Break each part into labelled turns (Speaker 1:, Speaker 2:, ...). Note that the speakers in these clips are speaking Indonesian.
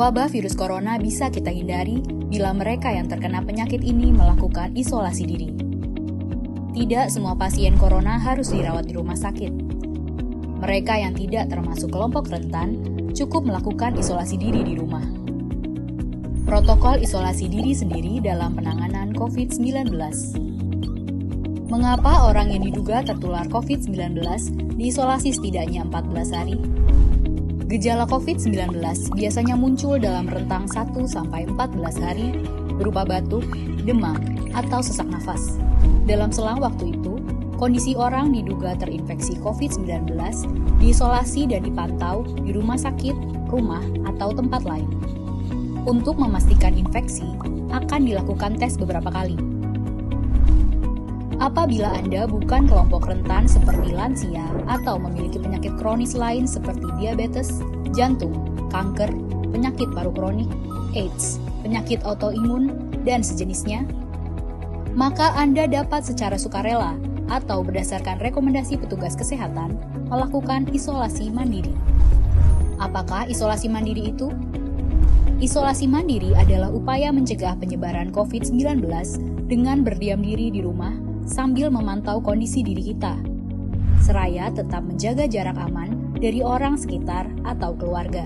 Speaker 1: Wabah virus corona bisa kita hindari bila mereka yang terkena penyakit ini melakukan isolasi diri. Tidak semua pasien corona harus dirawat di rumah sakit. Mereka yang tidak termasuk kelompok rentan cukup melakukan isolasi diri di rumah. Protokol isolasi diri sendiri dalam penanganan COVID-19. Mengapa orang yang diduga tertular COVID-19 diisolasi setidaknya 14 hari? Gejala COVID-19 biasanya muncul dalam rentang 1-14 hari berupa batuk, demam, atau sesak nafas. Dalam selang waktu itu, kondisi orang diduga terinfeksi COVID-19 diisolasi dan dipantau di rumah sakit, rumah, atau tempat lain. Untuk memastikan infeksi, akan dilakukan tes beberapa kali. Apabila Anda bukan kelompok rentan seperti lansia atau memiliki penyakit kronis lain seperti diabetes, jantung, kanker, penyakit paru kronik, AIDS, penyakit autoimun, dan sejenisnya, maka Anda dapat secara sukarela atau berdasarkan rekomendasi petugas kesehatan melakukan isolasi mandiri. Apakah isolasi mandiri itu? Isolasi mandiri adalah upaya mencegah penyebaran COVID-19 dengan berdiam diri di rumah sambil memantau kondisi diri kita, seraya tetap menjaga jarak aman dari orang sekitar atau keluarga.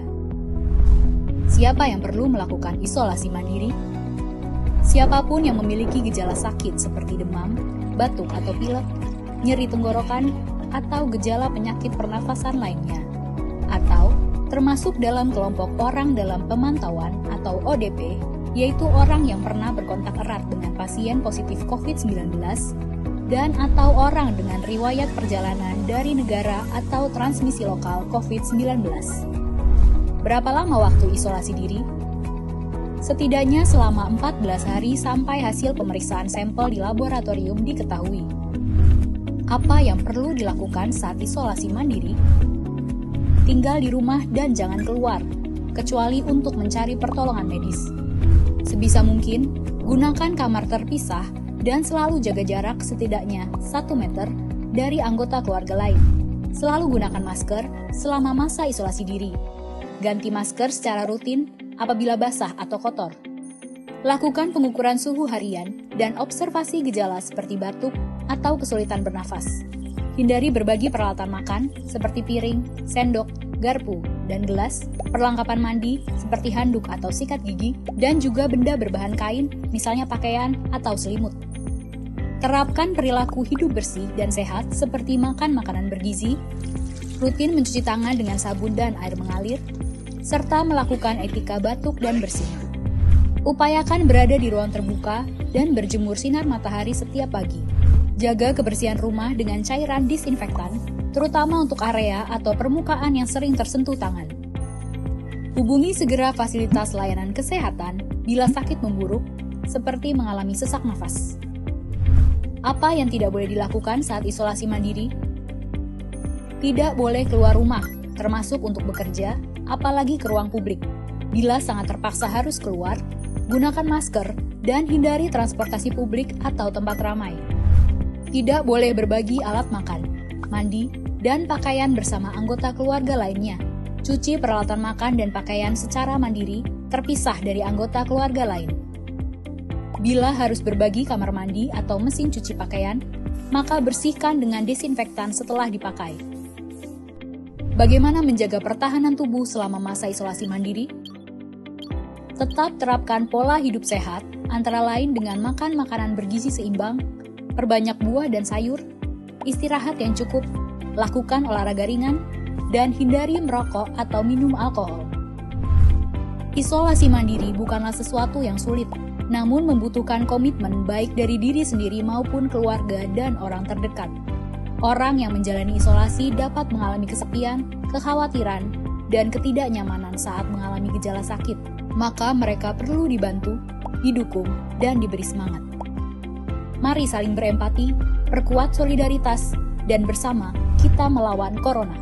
Speaker 1: Siapa yang perlu melakukan isolasi mandiri? Siapapun yang memiliki gejala sakit seperti demam, batuk atau pilek, nyeri tenggorokan, atau gejala penyakit pernafasan lainnya, atau termasuk dalam kelompok orang dalam pemantauan atau ODP, yaitu orang yang pernah berkontak erat dengan pasien positif COVID-19 dan atau orang dengan riwayat perjalanan dari negara atau transmisi lokal COVID-19. Berapa lama waktu isolasi diri? Setidaknya selama 14 hari sampai hasil pemeriksaan sampel di laboratorium diketahui. Apa yang perlu dilakukan saat isolasi mandiri? Tinggal di rumah dan jangan keluar, kecuali untuk mencari pertolongan medis. Sebisa mungkin, gunakan kamar terpisah dan selalu jaga jarak setidaknya 1 meter dari anggota keluarga lain. Selalu gunakan masker selama masa isolasi diri. Ganti masker secara rutin apabila basah atau kotor. Lakukan pengukuran suhu harian dan observasi gejala seperti batuk atau kesulitan bernafas. Hindari berbagi peralatan makan seperti piring, sendok, garpu, dan gelas, perlengkapan mandi seperti handuk atau sikat gigi, dan juga benda berbahan kain, misalnya pakaian atau selimut. Terapkan perilaku hidup bersih dan sehat seperti makan makanan bergizi, rutin mencuci tangan dengan sabun dan air mengalir, serta melakukan etika batuk dan bersih. Upayakan berada di ruang terbuka dan berjemur sinar matahari setiap pagi. Jaga kebersihan rumah dengan cairan disinfektan, terutama untuk area atau permukaan yang sering tersentuh tangan. Hubungi segera fasilitas layanan kesehatan bila sakit memburuk, seperti mengalami sesak nafas. Apa yang tidak boleh dilakukan saat isolasi mandiri? Tidak boleh keluar rumah, termasuk untuk bekerja, apalagi ke ruang publik. Bila sangat terpaksa harus keluar, gunakan masker dan hindari transportasi publik atau tempat ramai. Tidak boleh berbagi alat makan, mandi, dan pakaian bersama anggota keluarga lainnya. Cuci peralatan makan dan pakaian secara mandiri, terpisah dari anggota keluarga lain. Bila harus berbagi kamar mandi atau mesin cuci pakaian, maka bersihkan dengan desinfektan setelah dipakai. Bagaimana menjaga pertahanan tubuh selama masa isolasi mandiri? Tetap terapkan pola hidup sehat, antara lain dengan makan makanan bergizi seimbang, perbanyak buah dan sayur, istirahat yang cukup, lakukan olahraga ringan, dan hindari merokok atau minum alkohol. Isolasi mandiri bukanlah sesuatu yang sulit, namun membutuhkan komitmen baik dari diri sendiri maupun keluarga dan orang terdekat. Orang yang menjalani isolasi dapat mengalami kesepian, kekhawatiran, dan ketidaknyamanan saat mengalami gejala sakit. Maka mereka perlu dibantu, didukung, dan diberi semangat. Mari saling berempati, perkuat solidaritas, dan bersama kita melawan corona.